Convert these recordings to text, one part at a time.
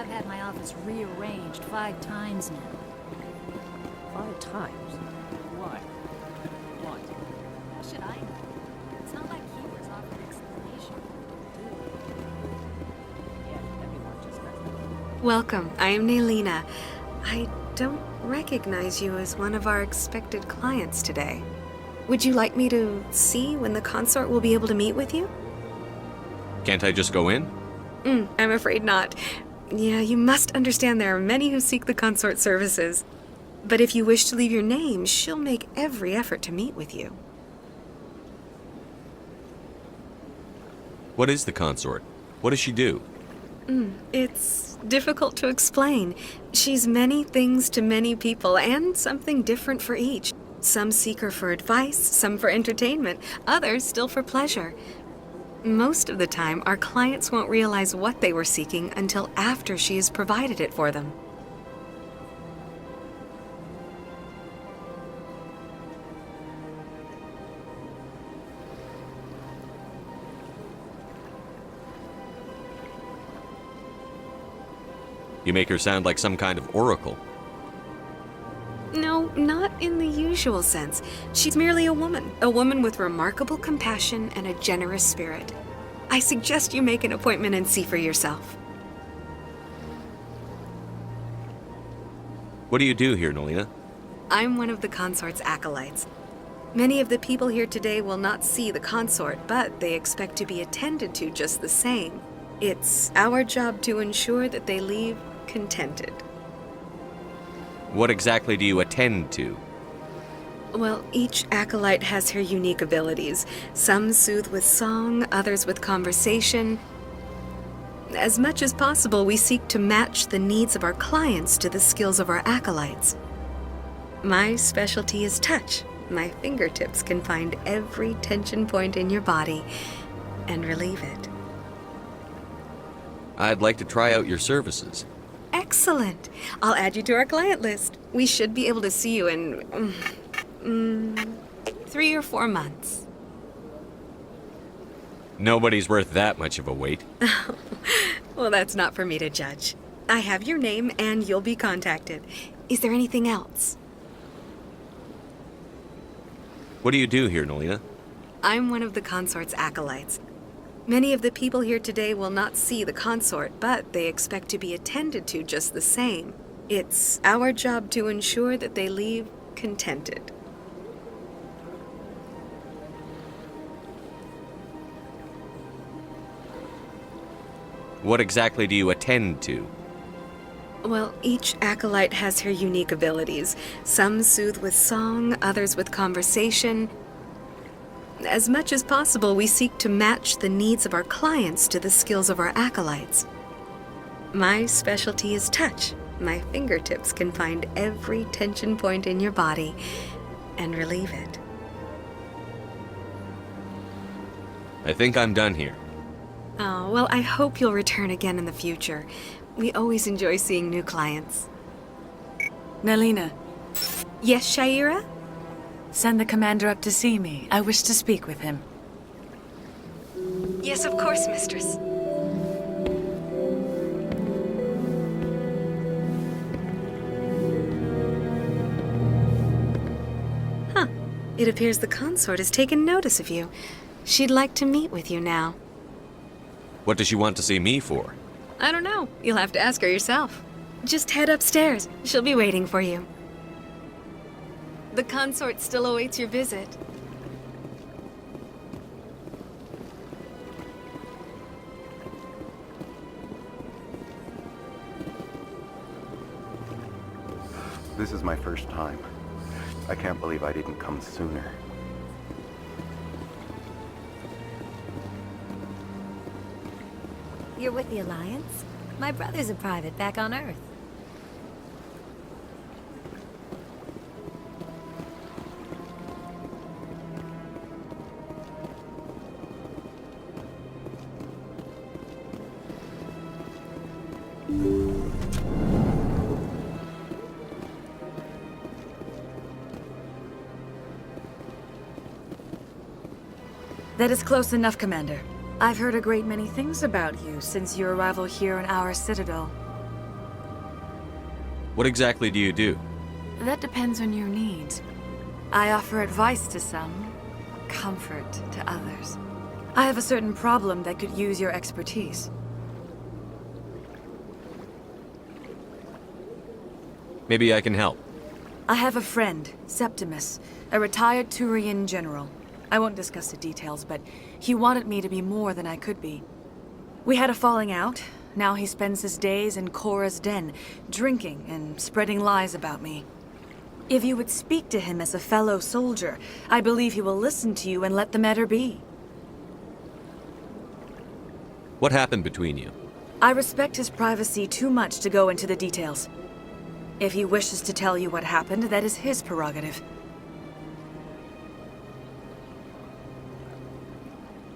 I've had my office rearranged 5 times now. 5 times? Why? What? How should I know? It's not like Keeper's offered explanation. Yeah, everyone just does that. Welcome, I am Naylina. I don't recognize you as one of our expected clients today. Would you like me to see when the consort will be able to meet with you? Can't I just go in? I'm afraid not. Yeah, you must understand there are many who seek the consort services. But if you wish to leave your name, she'll make every effort to meet with you. What is the consort? What does she do? It's difficult to explain. She's many things to many people, and something different for each. Some seek her for advice, some for entertainment, others still for pleasure. Most of the time, our clients won't realize what they were seeking until after she has provided it for them. You make her sound like some kind of oracle. No, not in the usual sense. She's merely a woman with remarkable compassion and a generous spirit. I suggest you make an appointment and see for yourself. What do you do here, Naylina? I'm one of the consort's acolytes. Many of the people here today will not see the consort, but they expect to be attended to just the same. It's our job to ensure that they leave contented. What exactly do you attend to? Well, each acolyte has her unique abilities. Some soothe with song, others with conversation. As much as possible, we seek to match the needs of our clients to the skills of our acolytes. My specialty is touch. My fingertips can find every tension point in your body and relieve it. I'd like to try out your services. Excellent. I'll add you to our client list. We should be able to see you in 3 or 4 months. Nobody's worth that much of a wait. Well, that's not for me to judge. I have your name and you'll be contacted. Is there anything else? What do you do here, Naylina? I'm one of the consort's acolytes. Many of the people here today will not see the consort, but they expect to be attended to just the same. It's our job to ensure that they leave contented. What exactly do you attend to? Well, each acolyte has her unique abilities. Some soothe with song, others with conversation. As much as possible, we seek to match the needs of our clients to the skills of our acolytes. My specialty is touch. My fingertips can find every tension point in your body and relieve it. I think I'm done here. Oh, well, I hope you'll return again in the future. We always enjoy seeing new clients. Naylina, Yes, Shaira? send the commander up to see me. I wish to speak with him. Yes, of course, mistress. Huh. It appears the consort has taken notice of you. She'd like to meet with you now. What does she want to see me for? I don't know. You'll have to ask her yourself. Just head upstairs. She'll be waiting for you. The consort still awaits your visit. This is my first time. I can't believe I didn't come sooner. You're with the Alliance? My brother's a private back on Earth. That is close enough, Commander. I've heard a great many things about you since your arrival here in our citadel. What exactly do you do? That depends on your needs. I offer advice to some, comfort to others. I have a certain problem that could use your expertise. Maybe I can help. I have a friend, Septimus, a retired Turian general. I won't discuss the details, but he wanted me to be more than I could be. We had a falling out. Now he spends his days in Korra's den, drinking and spreading lies about me. If you would speak to him as a fellow soldier, I believe he will listen to you and let the matter be. What happened between you? I respect his privacy too much to go into the details. If he wishes to tell you what happened, that is his prerogative.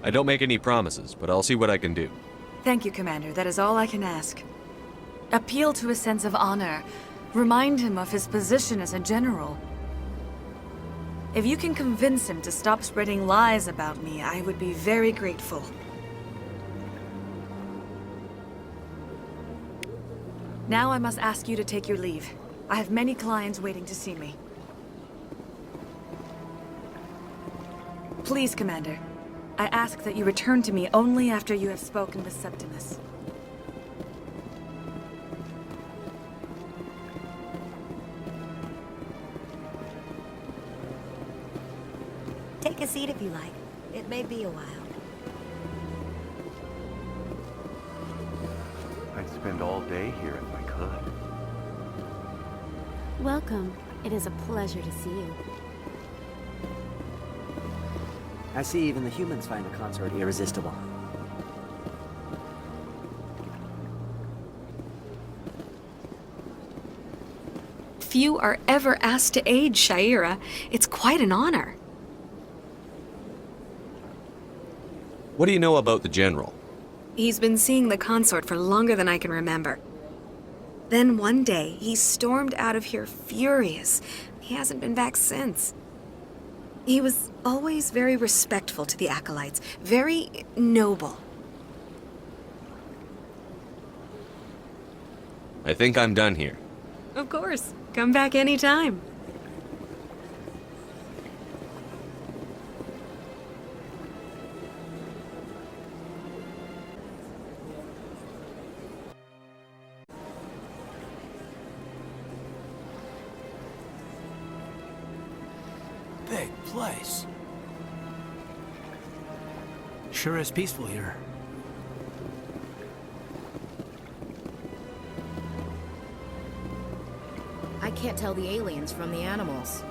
I don't make any promises, but I'll see what I can do. Thank you, Commander. That is all I can ask. Appeal to his sense of honor. Remind him of his position as a general. If you can convince him to stop spreading lies about me, I would be very grateful. Now I must ask you to take your leave. I have many clients waiting to see me. Please, Commander. I ask that you return to me only after you have spoken with Septimus. Take a seat if you like. It may be a while. I'd spend all day here if I could. Welcome. It is a pleasure to see you. I see even the humans find the consort irresistible. Few are ever asked to aid Sha'ira. It's quite an honor. What do you know about the General? He's been seeing the consort for longer than I can remember. Then one day, he stormed out of here furious. He hasn't been back since. He was always very respectful to the acolytes, very noble. I think I'm done here. Of course. Come back anytime. Big place. Sure is peaceful here. I can't tell the aliens from the animals.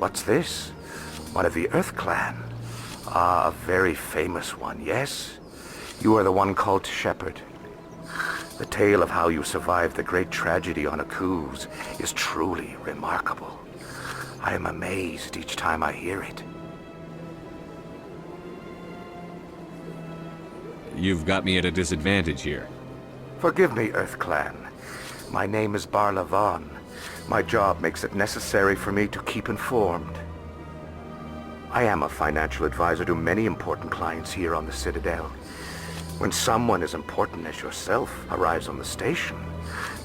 what's this? One of the Earth Clan. Ah, a very famous one, yes? You are the one called Shepard. The tale of how you survived the great tragedy on Akuz is truly remarkable. I am amazed each time I hear it. You've got me at a disadvantage here. Forgive me, Earth Clan. My name is Barla Vaughn. My job makes it necessary for me to keep informed. I am a financial advisor to many important clients here on the Citadel. When someone as important as yourself arrives on the station,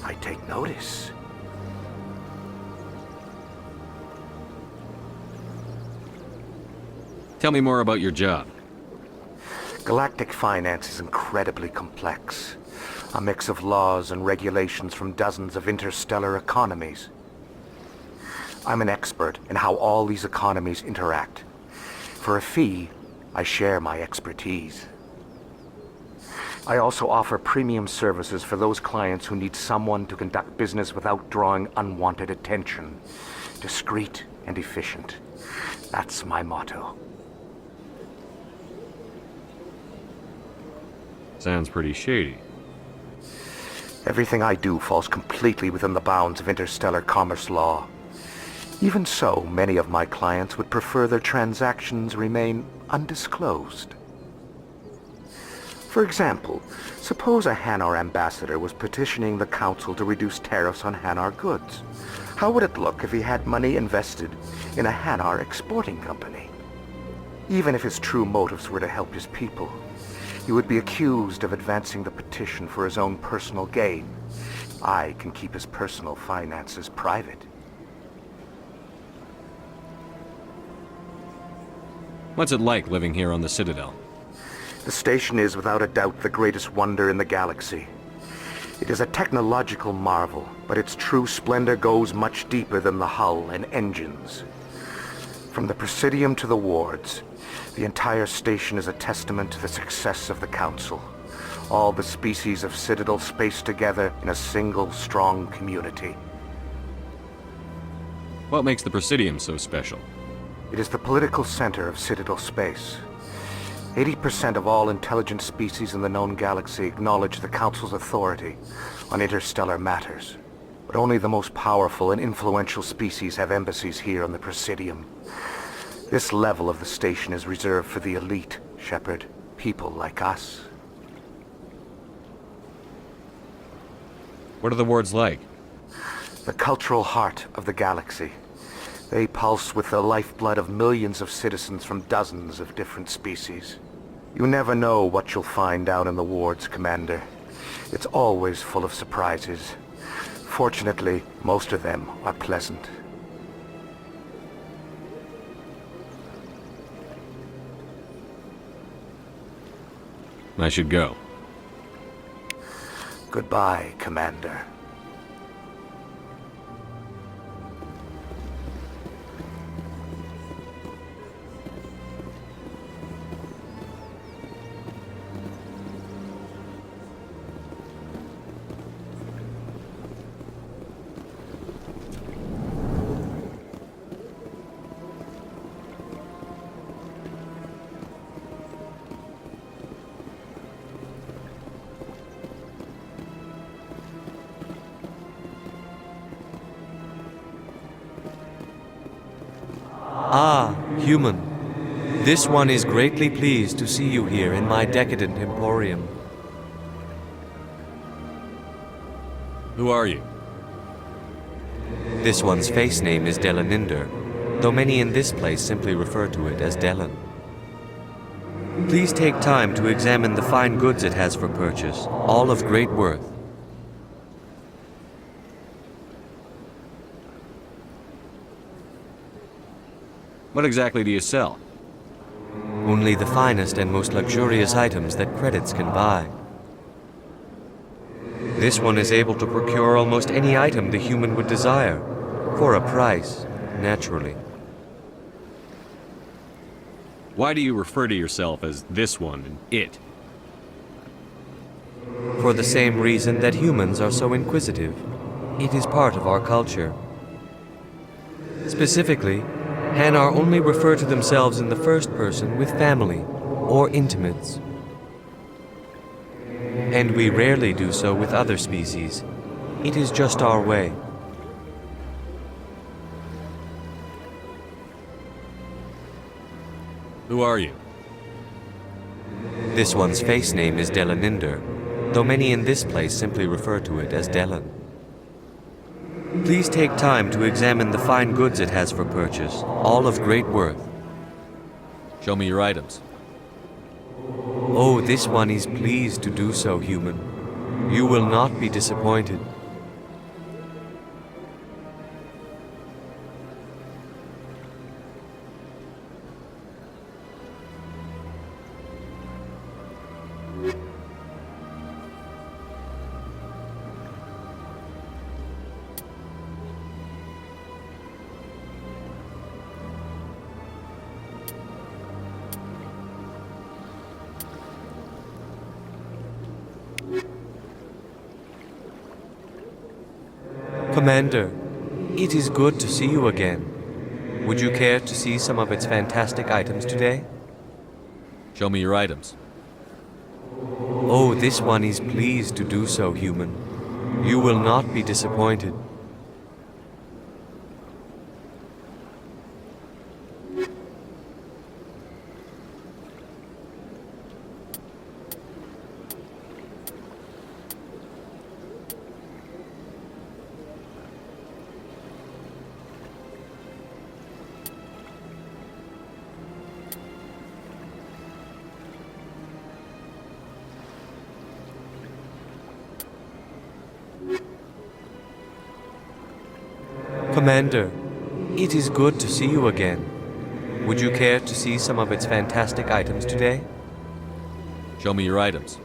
I take notice. Tell me more about your job. Galactic finance is incredibly complex. A mix of laws and regulations from dozens of interstellar economies. I'm an expert in how all these economies interact. For a fee, I share my expertise. I also offer premium services for those clients who need someone to conduct business without drawing unwanted attention. Discreet and efficient. That's my motto. Sounds pretty shady. Everything I do falls completely within the bounds of interstellar commerce law. Even so, many of my clients would prefer their transactions remain undisclosed. For example, suppose a Hanar ambassador was petitioning the Council to reduce tariffs on Hanar goods. How would it look if he had money invested in a Hanar exporting company? Even if his true motives were to help his people, he would be accused of advancing the petition for his own personal gain. I can keep his personal finances private. What's it like living here on the Citadel? The station is without a doubt the greatest wonder in the galaxy. It is a technological marvel, but its true splendor goes much deeper than the hull and engines. From the Presidium to the wards, the entire station is a testament to the success of the Council. All the species of Citadel spaced together in a single strong community. What makes the Presidium so special? It is the political center of Citadel space. 80% of all intelligent species in the known galaxy acknowledge the Council's authority on interstellar matters. But only the most powerful and influential species have embassies here on the Presidium. This level of the station is reserved for the elite, Shepard. People like us. What are the wards like? The cultural heart of the galaxy. They pulse with the lifeblood of millions of citizens from dozens of different species. You never know what you'll find down in the wards, Commander. It's always full of surprises. Fortunately, most of them are pleasant. I should go. Goodbye, Commander. Ah, human. This one is greatly pleased to see you here in my decadent emporium. Who are you? This one's face name is Delaninder, though many in this place simply refer to it as Delan. Please take time to examine the fine goods it has for purchase, all of great worth. What exactly do you sell? Only the finest and most luxurious items that credits can buy. This one is able to procure almost any item the human would desire, for a price, naturally. Why do you refer to yourself as this one and it? For the same reason that humans are so inquisitive. It is part of our culture. Specifically, Hanar only refer to themselves in the first person with family or intimates. And we rarely do so with other species. It is just our way. Who are you? This one's face name is Delaninder, though many in this place simply refer to it as Delan. Please take time to examine the fine goods it has for purchase, all of great worth. Show me your items. Oh, this one is pleased to do so, human. You will not be disappointed. Commander, it is good to see you again. Would you care to see some of its fantastic items today? Show me your items. Oh, this one is pleased to do so, human. You will not be disappointed. Commander, it is good to see you again. Would you care to see some of its fantastic items today? Show me your items.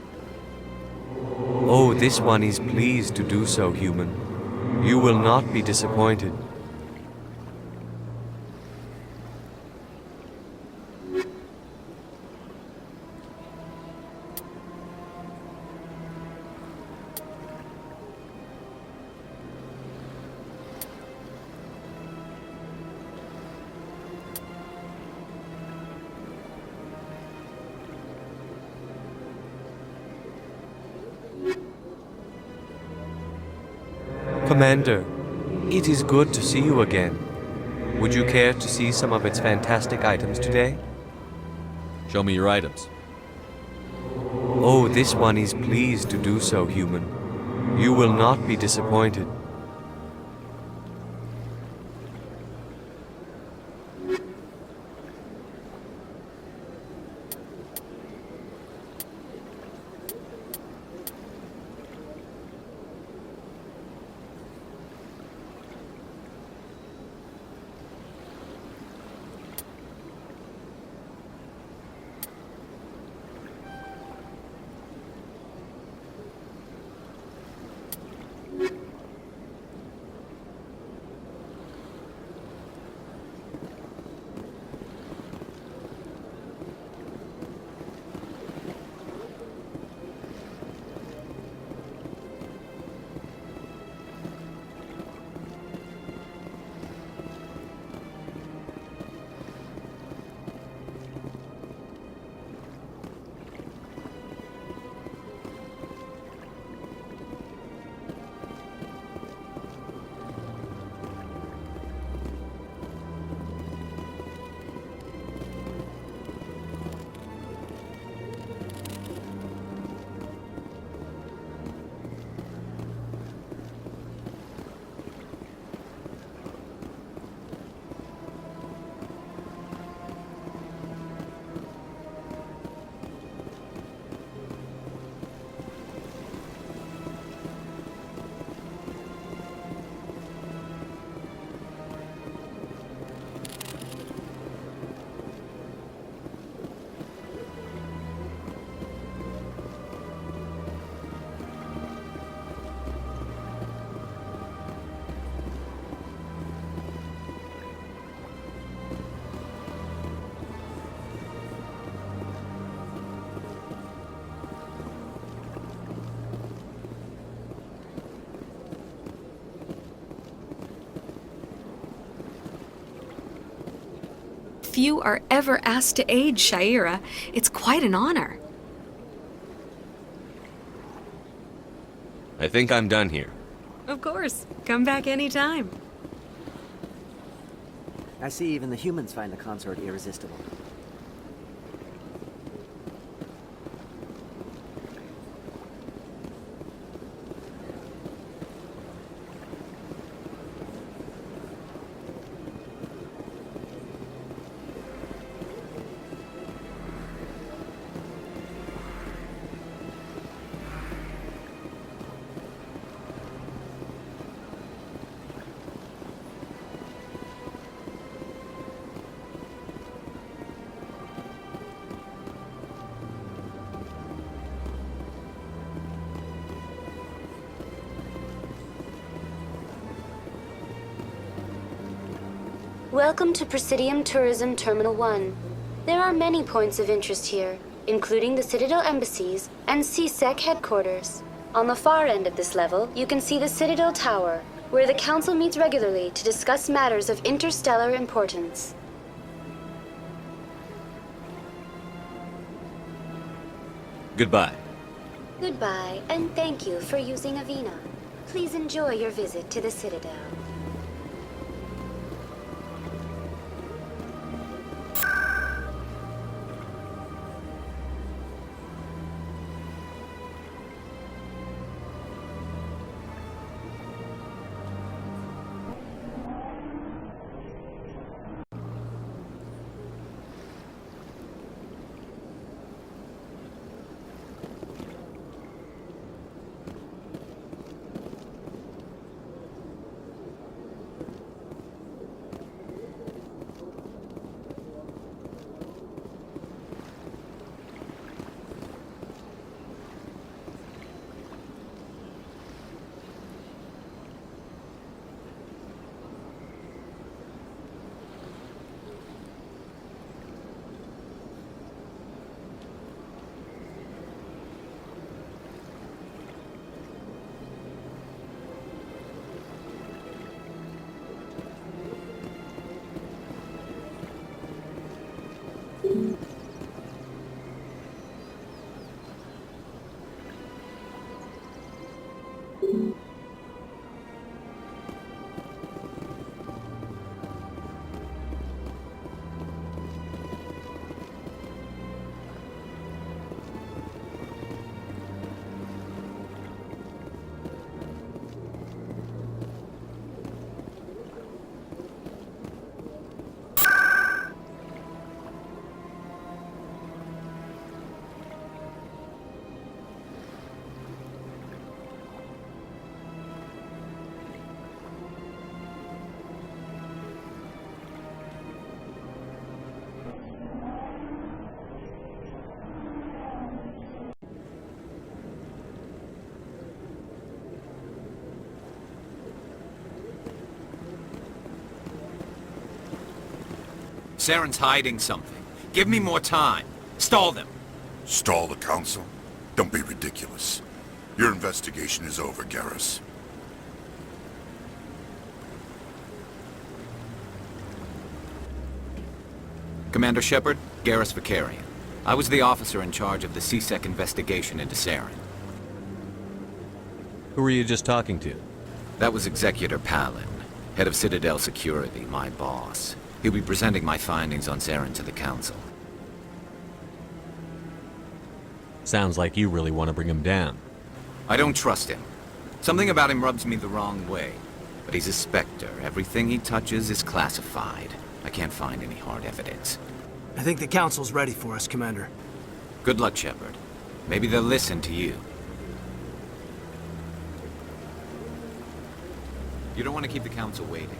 Oh, this one is pleased to do so, human. You will not be disappointed. Commander, it is good to see you again. Would you care to see some of its fantastic items today? Show me your items. Oh, this one is pleased to do so, human. You will not be disappointed. If you are ever asked to aid Sha'ira, it's quite an honor. I think I'm done here. Of course. Come back anytime. I see even the humans find the consort irresistible. Welcome to Presidium Tourism Terminal 1. There are many points of interest here, including the Citadel embassies and CSEC headquarters. On the far end of this level, you can see the Citadel Tower, where the Council meets regularly to discuss matters of interstellar importance. Goodbye. Goodbye, and thank you for using Avina. Please enjoy your visit to the Citadel. Saren's hiding something. Give me more time. Stall them. Stall the Council? Don't be ridiculous. Your investigation is over, Garrus. Commander Shepard, Garrus Vakarian. I was the officer in charge of the CSEC investigation into Saren. Who were you just talking to? That was Executor Palin, head of Citadel Security, my boss. He'll be presenting my findings on Saren to the Council. Sounds like you really want to bring him down. I don't trust him. Something about him rubs me the wrong way. But he's a Spectre. Everything he touches is classified. I can't find any hard evidence. I think the Council's ready for us, Commander. Good luck, Shepard. Maybe they'll listen to you. You don't want to keep the Council waiting.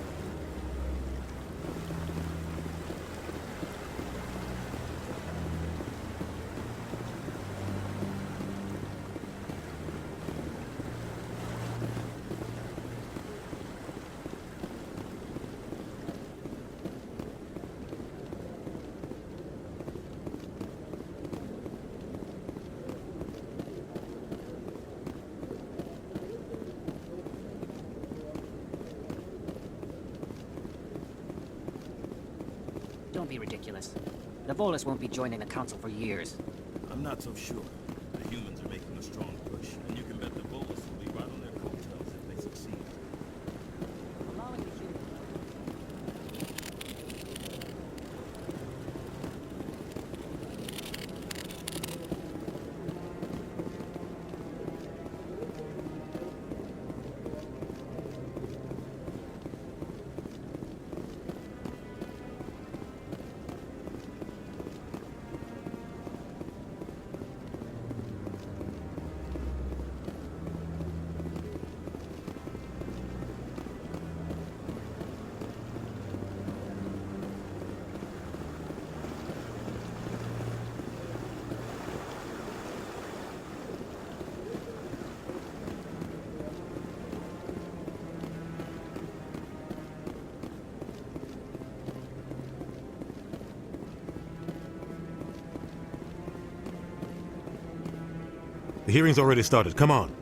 don't be ridiculous. The Volus won't be joining the Council for years. I'm not so sure. The humans are making a strong push, and you can bet the Volus will be right on their coattails if they succeed. Allowing the humans... The hearing's already started. Come on.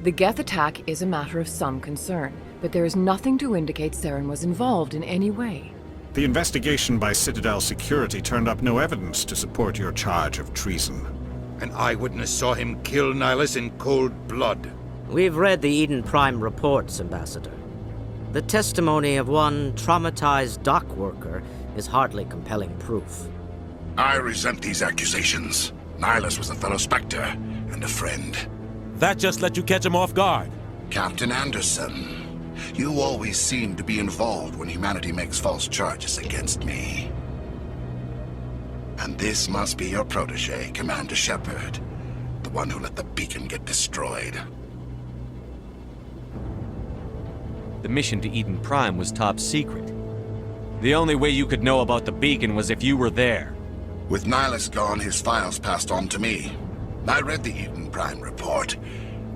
The Geth attack is a matter of some concern, but there is nothing to indicate Saren was involved in any way. The investigation by Citadel Security turned up no evidence to support your charge of treason. An eyewitness saw him kill Nihilus in cold blood. We've read the Eden Prime reports, Ambassador. The testimony of one traumatized dock worker is hardly compelling proof. I resent these accusations. Nihilus was a fellow Spectre and a friend. That just let you catch him off guard. Captain Anderson, you always seem to be involved when humanity makes false charges against me. And this must be your protege, Commander Shepard, the one who let the beacon get destroyed. The mission to Eden Prime was top secret. The only way you could know about the beacon was if you were there. With Nihilus gone, his files passed on to me. I read the Eden Prime report.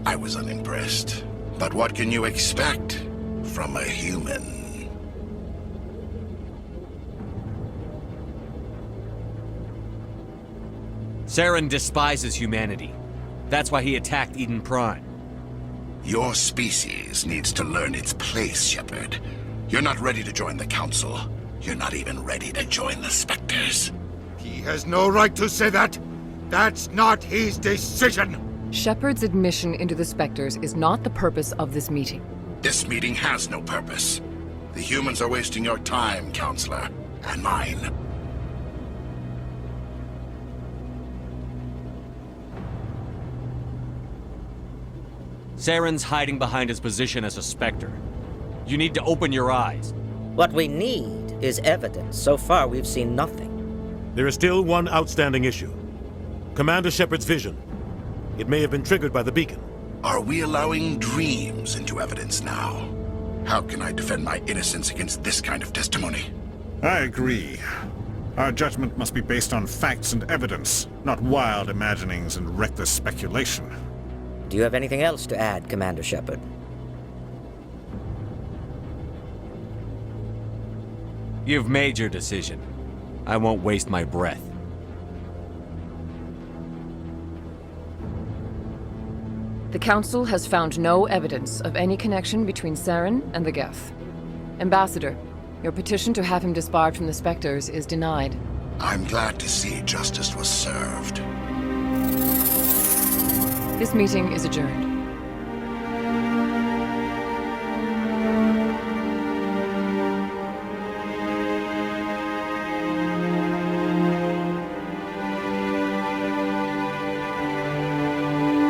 I was unimpressed. But what can you expect from a human? Saren despises humanity. That's why he attacked Eden Prime. Your species needs to learn its place, Shepard. You're not ready to join the Council. You're not even ready to join the Spectres. He has no right to say that. That's not his decision. Shepard's admission into the Spectres is not the purpose of this meeting. This meeting has no purpose. The humans are wasting your time, Counselor, and mine. Saren's hiding behind his position as a Spectre. You need to open your eyes. What we need is evidence. So far, we've seen nothing. There is still one outstanding issue. Commander Shepard's vision. It may have been triggered by the beacon. Are we allowing dreams into evidence now? How can I defend my innocence against this kind of testimony? I agree. Our judgment must be based on facts and evidence, not wild imaginings and reckless speculation. Do you have anything else to add, Commander Shepard? You've made your decision. I won't waste my breath. The Council has found no evidence of any connection between Saren and the Geth. Ambassador, your petition to have him disbarred from the Spectres is denied. I'm glad to see justice was served. This meeting is adjourned.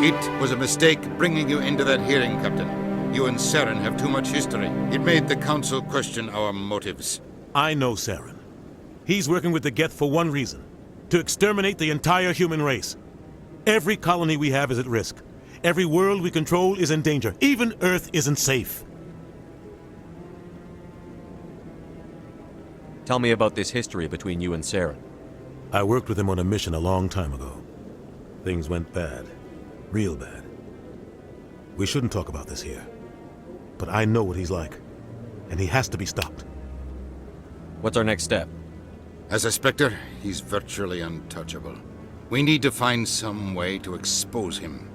It was a mistake bringing you into that hearing, Captain. You and Saren have too much history. It made the Council question our motives. I know Saren. He's working with the Geth for one reason. To exterminate the entire human race. Every colony we have is at risk. Every world we control is in danger. Even Earth isn't safe. Tell me about this history between you and Saren. I worked with him on a mission a long time ago. Things went bad. Real bad. We shouldn't talk about this here. But I know what he's like. And he has to be stopped. What's our next step? As a Spectre, he's virtually untouchable. We need to find some way to expose him.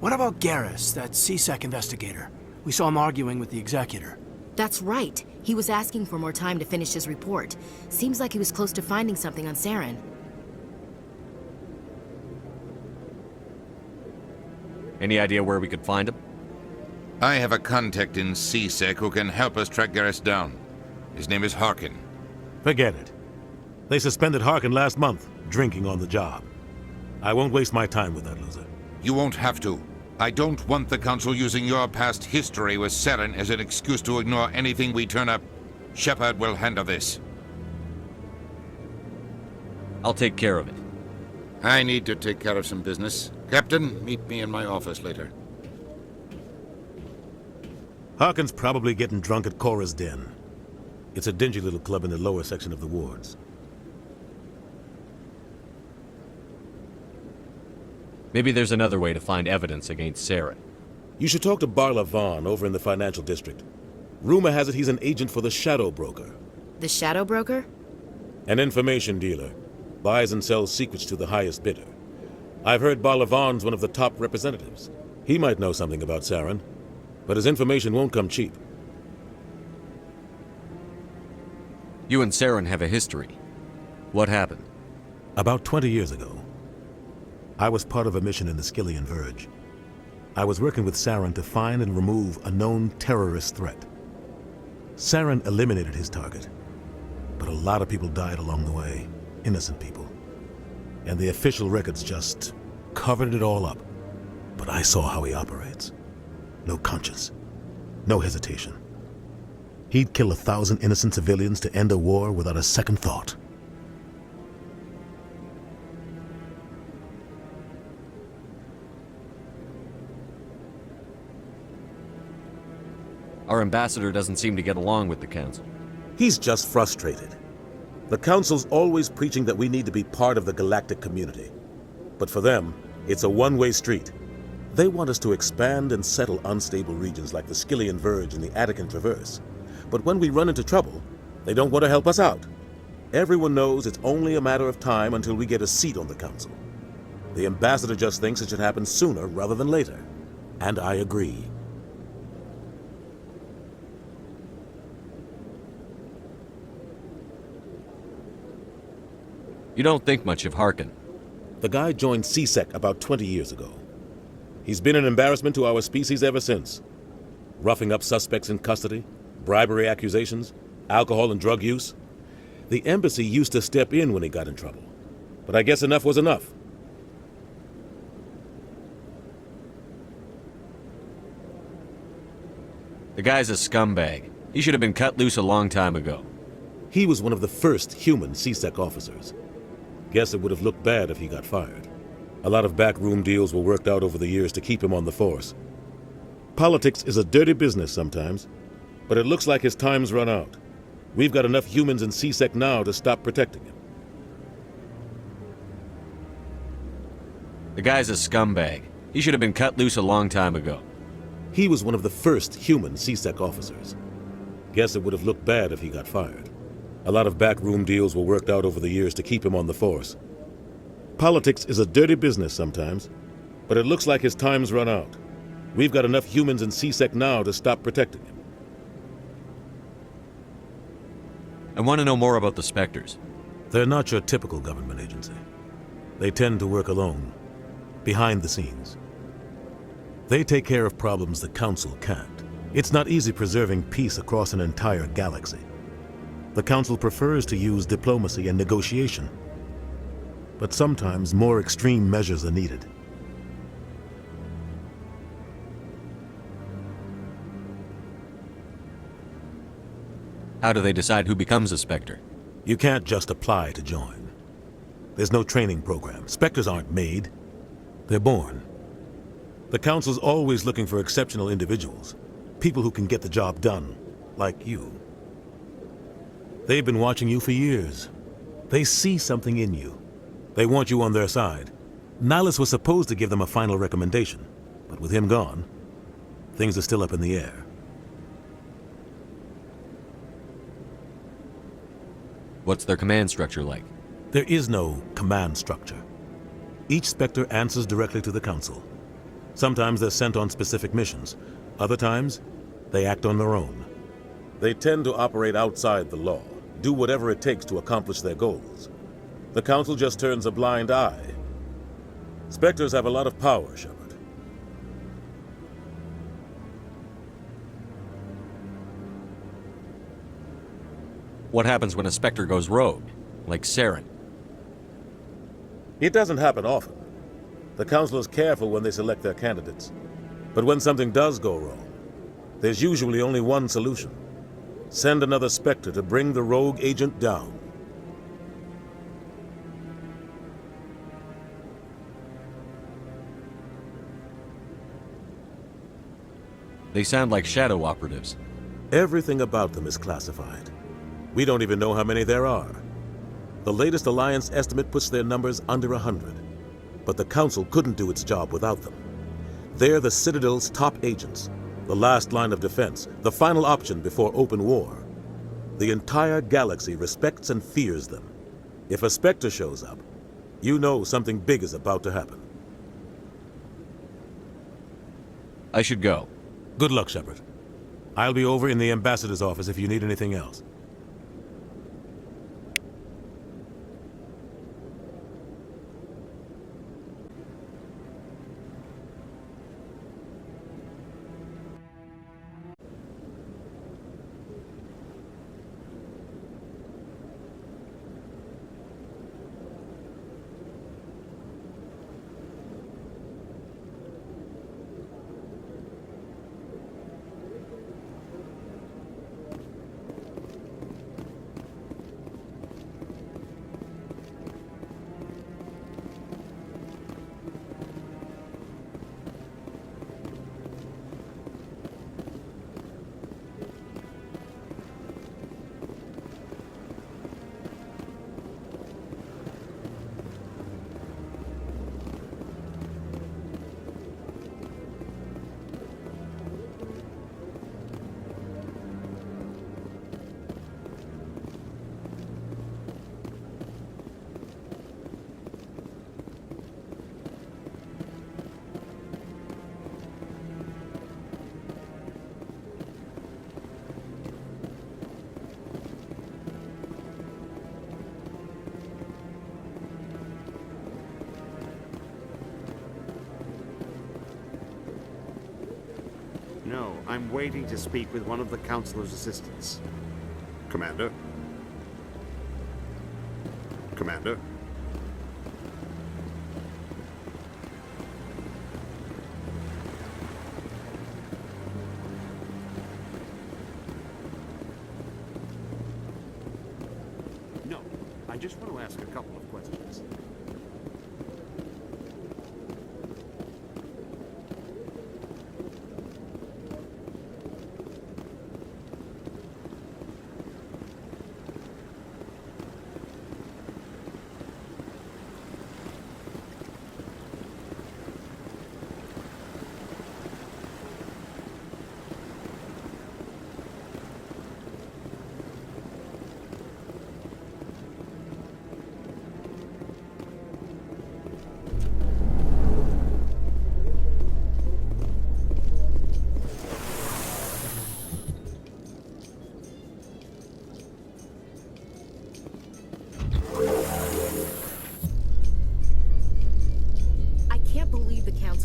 What about Garrus, that CSEC investigator? We saw him arguing with the executor. That's right. He was asking for more time to finish his report. Seems like he was close to finding something on Saren. Any idea where we could find him? I have a contact in CSEC who can help us track Garrus down. His name is Harkin. Forget it. They suspended Harkin last month, drinking on the job. I won't waste my time with that loser. You won't have to. I don't want the Council using your past history with Saren as an excuse to ignore anything we turn up. Shepard will handle this. I'll take care of it. I need to take care of some business. Captain, meet me in my office later. Harkin's probably getting drunk at Cora's Den. It's a dingy little club in the lower section of the wards. Maybe there's another way to find evidence against Saren. You should talk to Barla Vaughn over in the financial district. Rumor has it he's an agent for the Shadow Broker. The Shadow Broker? An information dealer. Buys and sells secrets to the highest bidder. I've heard Barla Vaughn's one of the top representatives. He might know something about Saren, but his information won't come cheap. You and Saren have a history. What happened? About 20 years ago, I was part of a mission in the Skillian Verge. I was working with Saren to find and remove a known terrorist threat. Saren eliminated his target, but a lot of people died along the way, innocent people. And the official records just covered it all up. But I saw how he operates. No conscience, no hesitation. He'd kill 1,000 innocent civilians to end a war without a second thought. Our ambassador doesn't seem to get along with the Council. He's just frustrated. The Council's always preaching that we need to be part of the galactic community. But for them, it's a one-way street. They want us to expand and settle unstable regions like the Skillian Verge and the Attican Traverse. But when we run into trouble, they don't want to help us out. Everyone knows it's only a matter of time until we get a seat on the Council. The ambassador just thinks it should happen sooner rather than later. And I agree. You don't think much of Harkin. The guy joined CSEC about 20 years ago. He's been an embarrassment to our species ever since. Roughing up suspects in custody, bribery accusations, alcohol and drug use. The embassy used to step in when he got in trouble. But I guess enough was enough. The guy's a scumbag. He should have been cut loose a long time ago. He was one of the first human CSEC officers. Guess it would have looked bad if he got fired. A lot of backroom deals were worked out over the years to keep him on the force. Politics is a dirty business sometimes, but it looks like his time's run out. We've got enough humans in CSEC now to stop protecting him. The guy's a scumbag. He should have been cut loose a long time ago. He was one of the first human CSEC officers. Guess it would have looked bad if he got fired. A lot of backroom deals were worked out over the years to keep him on the force. Politics is a dirty business sometimes, but it looks like his time's run out. We've got enough humans in CSEC now to stop protecting him. I want to know more about the Spectres. They're not your typical government agency. They tend to work alone, behind the scenes. They take care of problems the Council can't. It's not easy preserving peace across an entire galaxy. The Council prefers to use diplomacy and negotiation. But sometimes more extreme measures are needed. How do they decide who becomes a Spectre? You can't just apply to join. There's no training program. Spectres aren't made. They're born. The Council's always looking for exceptional individuals. People who can get the job done, like you. They've been watching you for years. They see something in you. They want you on their side. Nihilus was supposed to give them a final recommendation, but with him gone, things are still up in the air. What's their command structure like? There is no command structure. Each Spectre answers directly to the Council. Sometimes they're sent on specific missions. Other times, they act on their own. They tend to operate outside the law, do whatever it takes to accomplish their goals. The Council just turns a blind eye. Spectres have a lot of power, Shepard. What happens when a Spectre goes rogue, like Saren? It doesn't happen often. The Council is careful when they select their candidates. But when something does go wrong, there's usually only one solution. Send another Spectre to bring the rogue agent down. They sound like shadow operatives. Everything about them is classified. We don't even know how many there are. The latest Alliance estimate puts their numbers under 100. But the Council couldn't do its job without them. They're the Citadel's top agents, the last line of defense, the final option before open war. The entire galaxy respects and fears them. If a Spectre shows up, you know something big is about to happen. I should go. Good luck, Shepard. I'll be over in the Ambassador's office if you need anything else. No, I'm waiting to speak with one of the Councilor's assistants. Commander? Commander? No, I just want to ask a couple of questions.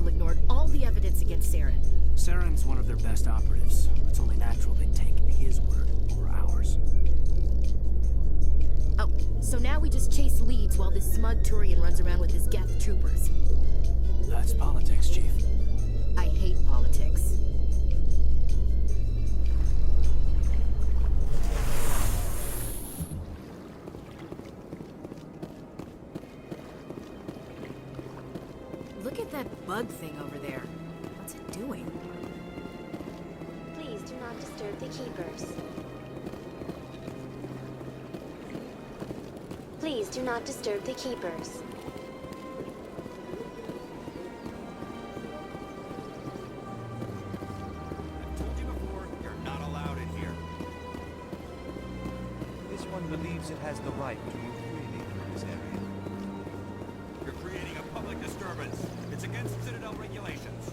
Ignored all the evidence against Saren. Saren's one of their best operatives. It's only natural they take his word over ours. Oh, so now we just chase leads while this smug Turian runs around with his Geth troopers. That's politics, Chief. I hate politics. Look at that bug thing over there. What's it doing? Please do not disturb the keepers. Please do not disturb the keepers. I've told you before, you're not allowed in here. This one believes it has the right to move freely through this area. You're creating a public disturbance. It's against Citadel regulations.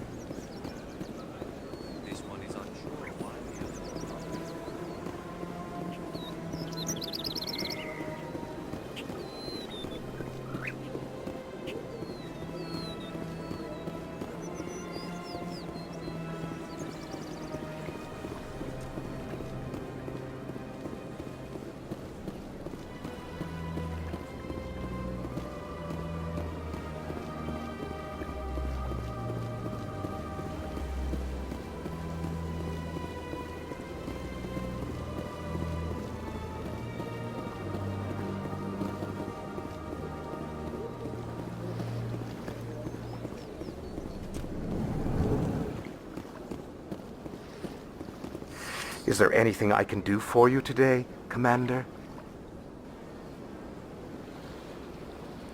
Is there anything I can do for you today, Commander?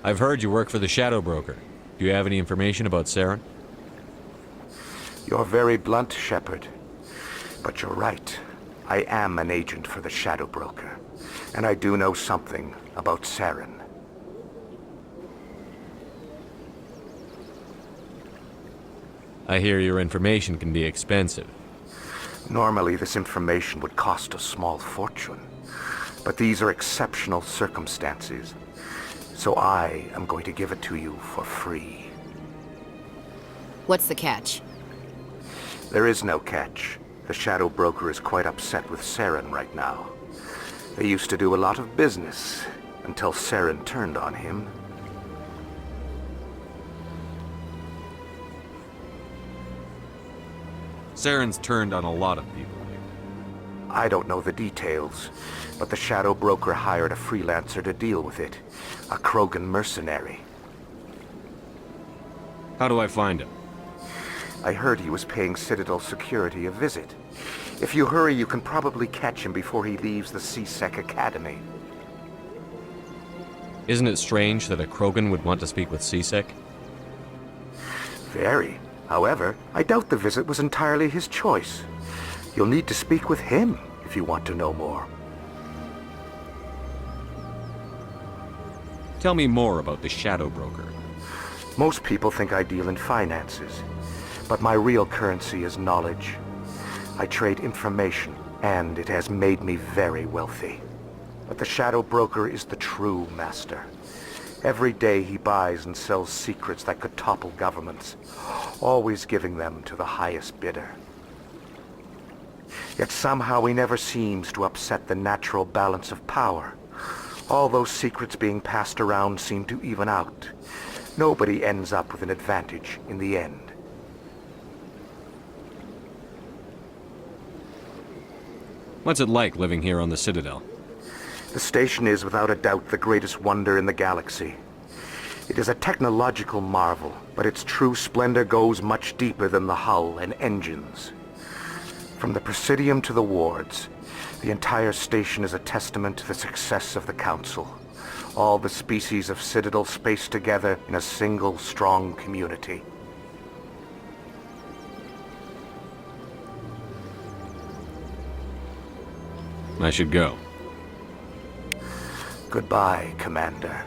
I've heard you work for the Shadow Broker. Do you have any information about Saren? You're very blunt, Shepard. But you're right. I am an agent for the Shadow Broker. And I do know something about Saren. I hear your information can be expensive. Normally, this information would cost a small fortune. But these are exceptional circumstances. So I am going to give it to you for free. What's the catch? There is no catch. The Shadow Broker is quite upset with Saren right now. They used to do a lot of business, until Saren turned on him. Saren's turned on a lot of people. I don't know the details, but the Shadow Broker hired a freelancer to deal with it. A Krogan mercenary. How do I find him? I heard he was paying Citadel security a visit. If you hurry, you can probably catch him before he leaves the C-Sec Academy. Isn't it strange that a Krogan would want to speak with C-Sec? Very. However, I doubt the visit was entirely his choice. You'll need to speak with him if you want to know more. Tell me more about the Shadow Broker. Most people think I deal in finances, but my real currency is knowledge. I trade information, and it has made me very wealthy. But the Shadow Broker is the true master. Every day he buys and sells secrets that could topple governments, always giving them to the highest bidder. Yet somehow he never seems to upset the natural balance of power. All those secrets being passed around seem to even out. Nobody ends up with an advantage in the end. What's it like living here on the Citadel? The station is without a doubt the greatest wonder in the galaxy. It is a technological marvel, but its true splendor goes much deeper than the hull and engines. From the Presidium to the wards, the entire station is a testament to the success of the Council. All the species of Citadel spaced together in a single strong community. I should go. Goodbye, Commander.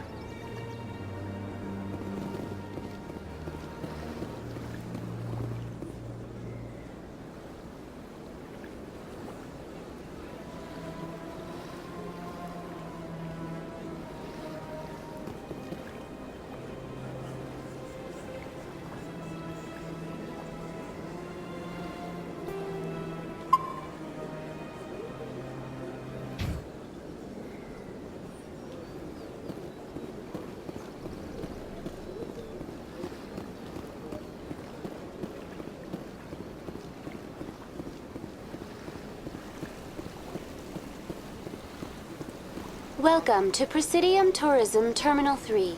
Welcome to Presidium Tourism Terminal 3.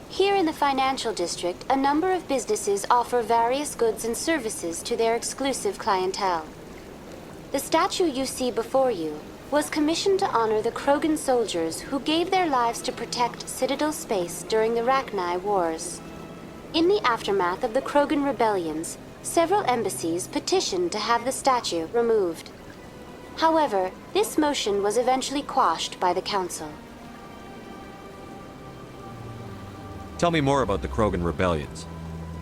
Here in the financial district, a number of businesses offer various goods and services to their exclusive clientele. The statue you see before you was commissioned to honor the Krogan soldiers who gave their lives to protect Citadel space during the Rachni Wars. In the aftermath of the Krogan rebellions, several embassies petitioned to have the statue removed. However, this motion was eventually quashed by the Council. Tell me more about the Krogan rebellions.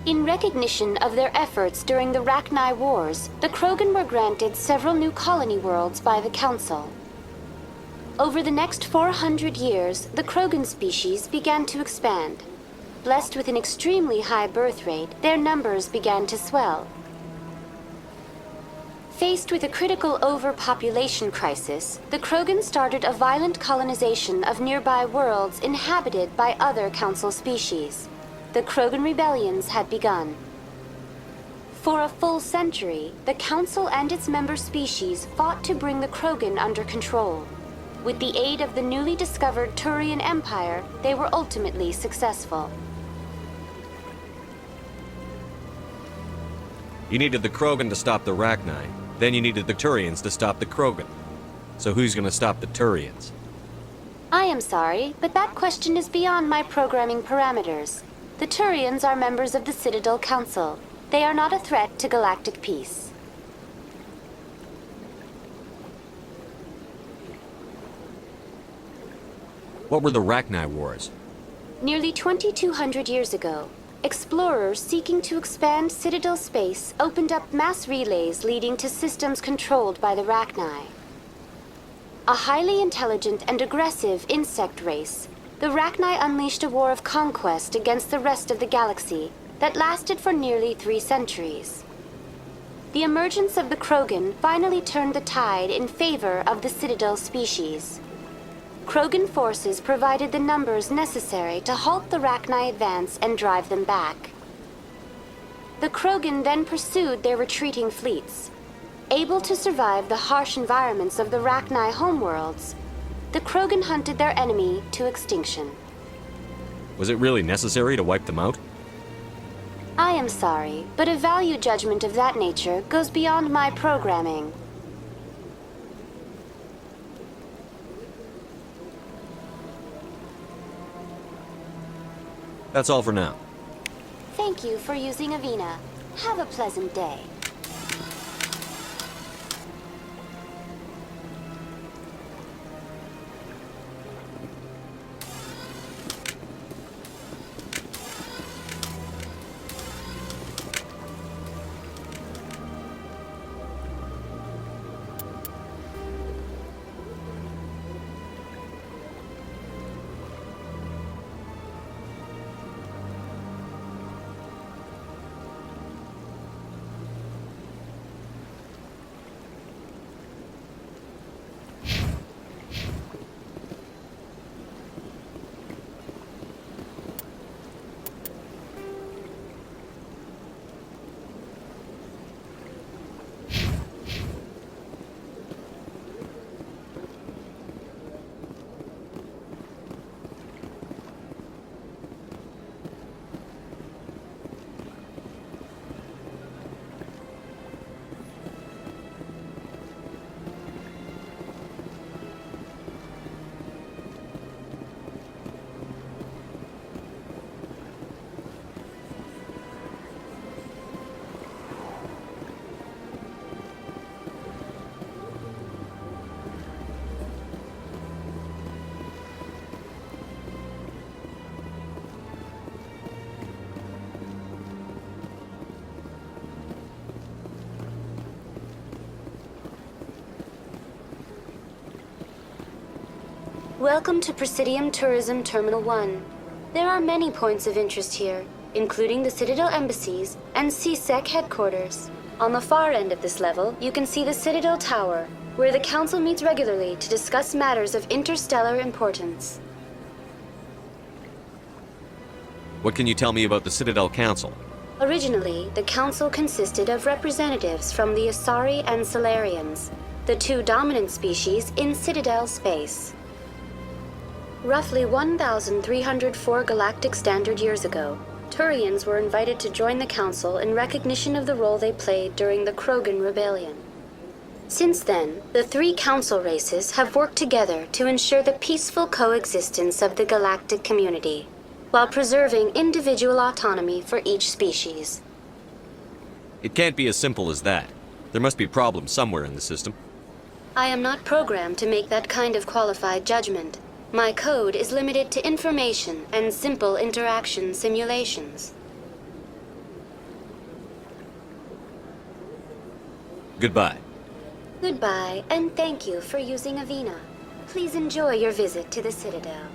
In recognition of their efforts during the Rachni Wars, the Krogan were granted several new colony worlds by the Council. Over the next 400 years, the Krogan species began to expand. Blessed with an extremely high birth rate, their numbers began to swell. Faced with a critical overpopulation crisis, the Krogan started a violent colonization of nearby worlds inhabited by other Council species. The Krogan rebellions had begun. For a full century, the Council and its member species fought to bring the Krogan under control. With the aid of the newly discovered Turian Empire, they were ultimately successful. You needed the Krogan to stop the Rachni. Then you needed the Turians to stop the Krogan. So who's gonna stop the Turians? I am sorry, but that question is beyond my programming parameters. The Turians are members of the Citadel Council. They are not a threat to galactic peace. What were the Rachni Wars? Nearly 2,200 years ago, explorers seeking to expand Citadel space opened up mass relays leading to systems controlled by the Rachni. A highly intelligent and aggressive insect race, the Rachni unleashed a war of conquest against the rest of the galaxy that lasted for nearly 3 centuries. The emergence of the Krogan finally turned the tide in favor of the Citadel species. Krogan forces provided the numbers necessary to halt the Rachni advance and drive them back. The Krogan then pursued their retreating fleets. Able to survive the harsh environments of the Rachni homeworlds, the Krogan hunted their enemy to extinction. Was it really necessary to wipe them out? I am sorry, but a value judgment of that nature goes beyond my programming. That's all for now. Thank you for using Avina. Have a pleasant day. Welcome to Presidium Tourism Terminal 1. There are many points of interest here, including the Citadel embassies and CSEC headquarters. On the far end of this level, you can see the Citadel Tower, where the Council meets regularly to discuss matters of interstellar importance. What can you tell me about the Citadel Council? Originally, the Council consisted of representatives from the Asari and Solarians, the 2 dominant species in Citadel space. Roughly 1,304 galactic standard years ago, Turians were invited to join the Council in recognition of the role they played during the Krogan Rebellion. Since then, the 3 Council races have worked together to ensure the peaceful coexistence of the galactic community, while preserving individual autonomy for each species. It can't be as simple as that. There must be problems somewhere in the system. I am not programmed to make that kind of qualified judgment. My code is limited to information and simple interaction simulations. Goodbye. Goodbye, and thank you for using Avina. Please enjoy your visit to the Citadel.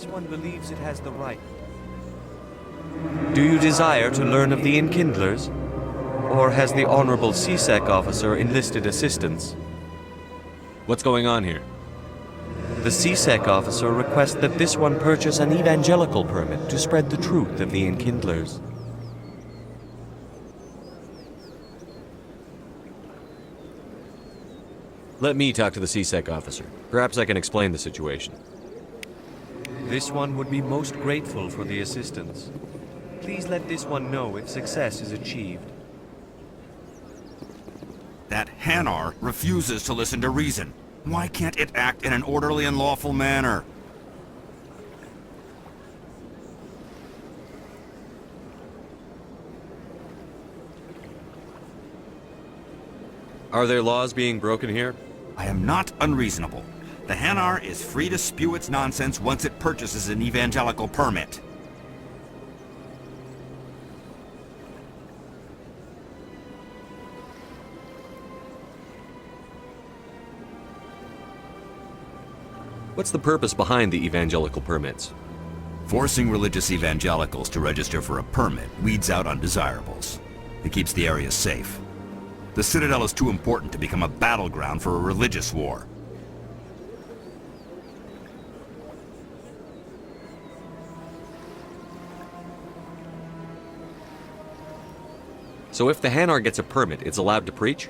one believes it has the right. Do you desire to learn of the Enkindlers? Or has the Honorable CSEC officer enlisted assistance? What's going on here? The CSEC officer requests that this one purchase an evangelical permit to spread the truth of the Enkindlers. Let me talk to the CSEC officer. Perhaps I can explain the situation. This one would be most grateful for the assistance. Please let this one know if success is achieved. That Hanar refuses to listen to reason. Why can't it act in an orderly and lawful manner? Are there laws being broken here? I am not unreasonable. The Hanar is free to spew its nonsense once it purchases an evangelical permit. What's the purpose behind the evangelical permits? Forcing religious evangelicals to register for a permit weeds out undesirables. It keeps the area safe. The Citadel is too important to become a battleground for a religious war. So if the Hanar gets a permit, it's allowed to preach?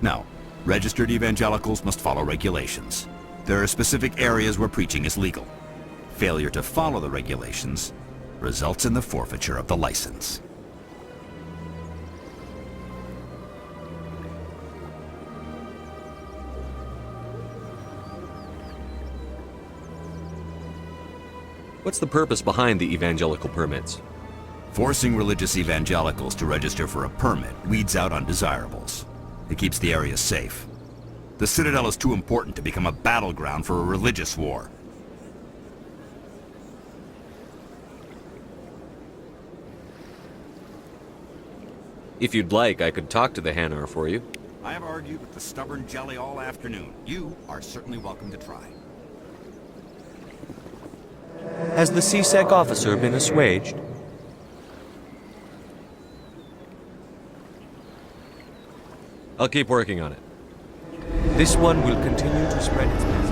No. Registered evangelicals must follow regulations. There are specific areas where preaching is legal. Failure to follow the regulations results in the forfeiture of the license. What's the purpose behind the evangelical permits? Forcing religious evangelicals to register for a permit weeds out undesirables. It keeps the area safe. The Citadel is too important to become a battleground for a religious war. If you'd like, I could talk to the Hanar for you. I have argued with the stubborn jelly all afternoon. You are certainly welcome to try. Has the CSEC officer been assuaged? I'll keep working on it. This one will continue to spread its message.